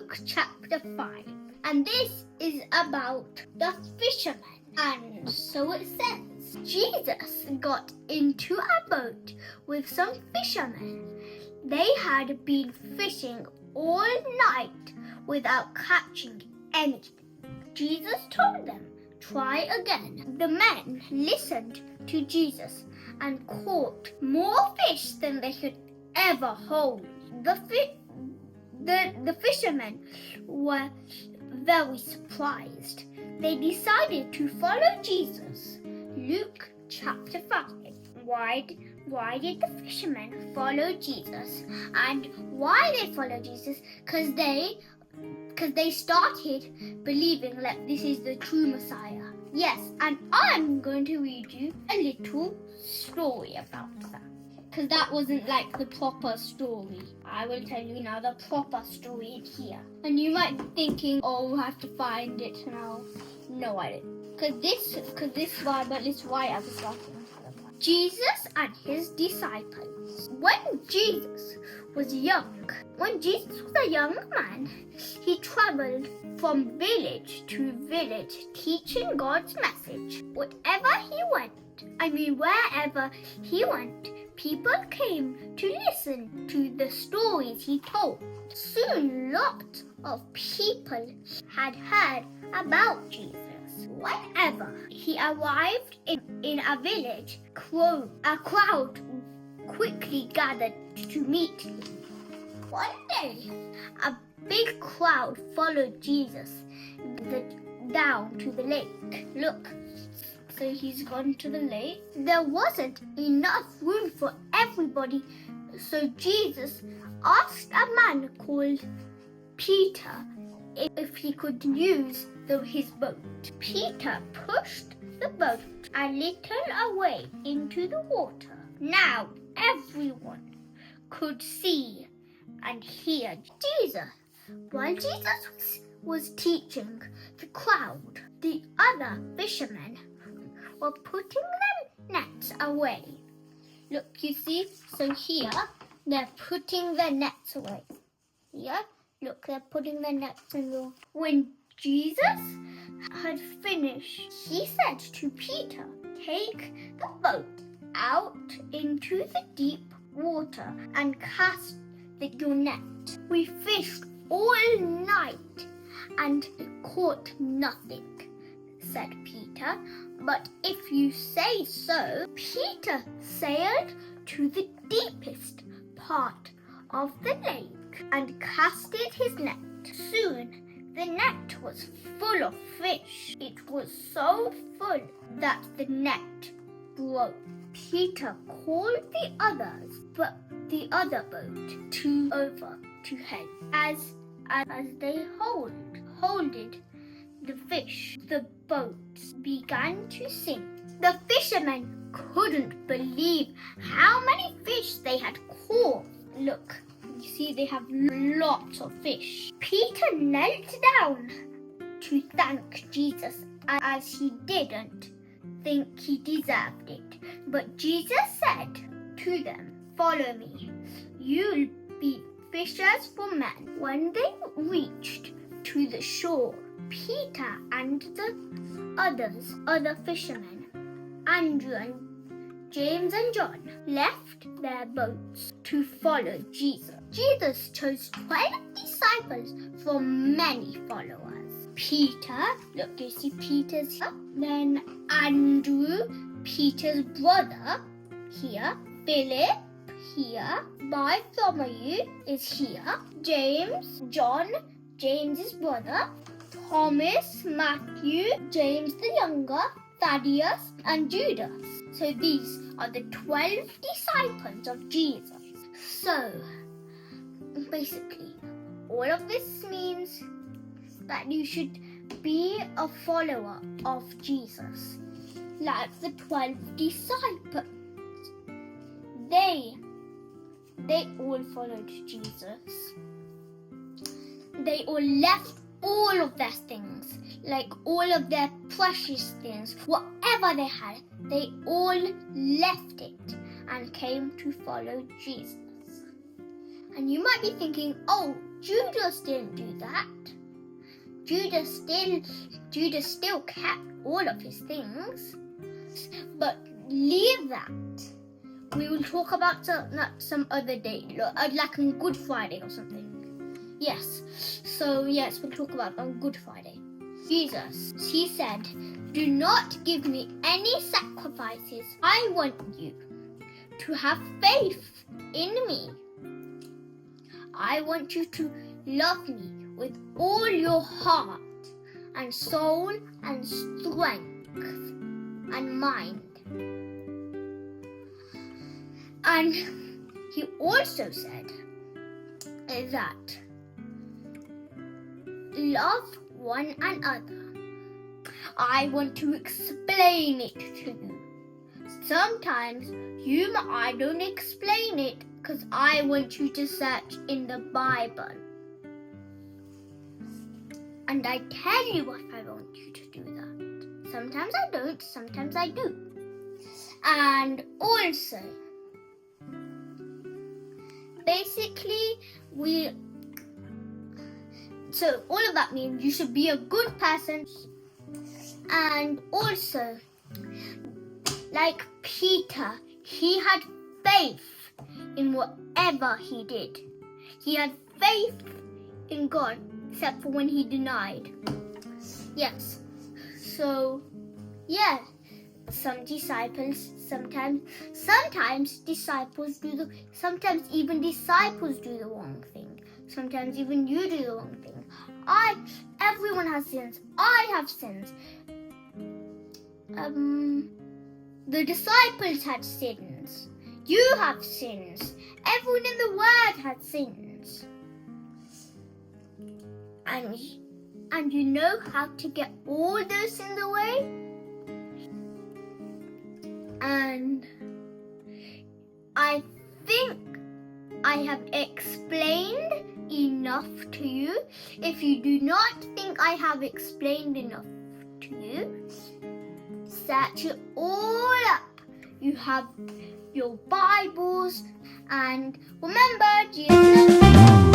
Luke chapter 5. And this is about the fishermen. And so it says, Jesus got into a boat with some fishermen. They had been fishing all night without catching anything. Jesus told them, "Try again." The men listened to Jesus and caught more fish than they could ever hold. The fishermen were very surprised. They decided to follow Jesus. Luke chapter 5. Why did the fishermen follow Jesus? And why they followed Jesus? Because they started believing that this is the true Messiah. Yes, and I'm going to read you a little story about that. Because that wasn't like the proper story. I will tell you now the proper story in here. And you might be thinking, oh, we'll have to find it now. No, I didn't. Because this Bible is why I was talking about Jesus and his disciples. When Jesus was a young man, he traveled from village to village teaching God's message. Wherever he went, people came to listen to the stories he told. Soon lots of people had heard about Jesus. Whenever he arrived in a village, a crowd quickly gathered to meet him. One day, a big crowd followed Jesus down to the lake. Look, so he's gone to the lake. There wasn't enough room for everybody, so Jesus asked a man called Peter if he could use his boat. Peter pushed the boat a little away into the water. Now everyone could see and hear Jesus. While Jesus was teaching the crowd, the other fishermen were putting their nets away. Look, you see? So here, they're putting their nets away. Here, look, they're putting their nets away. When Jesus had finished, he said to Peter, "Take the boat out into the deep water and cast your net." "We fished all night and caught nothing," said Peter. "But if you say so." Peter sailed to the deepest part of the lake and casted his net. Soon the net was full of fish. It was so full that the net broke. Peter called the other boat over to help. As they holded the fish, the boat began to sink. The fishermen couldn't believe how many fish they had caught. Look, you see they have lots of fish. Peter knelt down to thank Jesus, as he didn't think he deserved it. But Jesus said to them, "Follow me. You'll be fishers for men." When they reached to the shore, Peter and the other fishermen, Andrew and James and John, left their boats to follow Jesus. Jesus chose 12 disciples from many followers. Peter, look, you see Peter's here. Then Andrew, Peter's brother, here. Philip, here. Bartholomew is here. James, John, James's brother. Thomas, Matthew, James the younger, Thaddeus, and Judas. So these are the 12 disciples of Jesus. So, basically, all of this means that you should be a follower of Jesus. Like the 12 disciples. They all followed Jesus. They all left all of their things, like all of their precious things, whatever they had, they all left it and came to follow Jesus. And you might be thinking, oh, Judas didn't do that. Judas still kept all of his things. But leave that. We will talk about that some other day, like on Good Friday or something. Yes. So yes, we'll talk about on Good Friday. Jesus, he said, "Do not give me any sacrifices. I want you to have faith in me. I want you to love me with all your heart and soul and strength and mind." And he also said that love one another. I want to explain it to you. Sometimes I don't explain it because I want you to search in the Bible. And I tell you if I want you to do that. Sometimes I don't, sometimes I do. And also, basically, so all of that means you should be a good person. And also, like Peter, he had faith in whatever he did. He had faith in God, except for when he denied. Yes. So, yeah. Sometimes even disciples do the wrong thing. Sometimes even you do the wrong thing. Everyone has sins. I have sins. The disciples had sins. You have sins. Everyone in the world had sins. And you know how to get all those sins away? And I think I have explained enough to you. If you do not think I have explained enough to you, search it all up. You have your Bibles, and remember, Jesus loves you.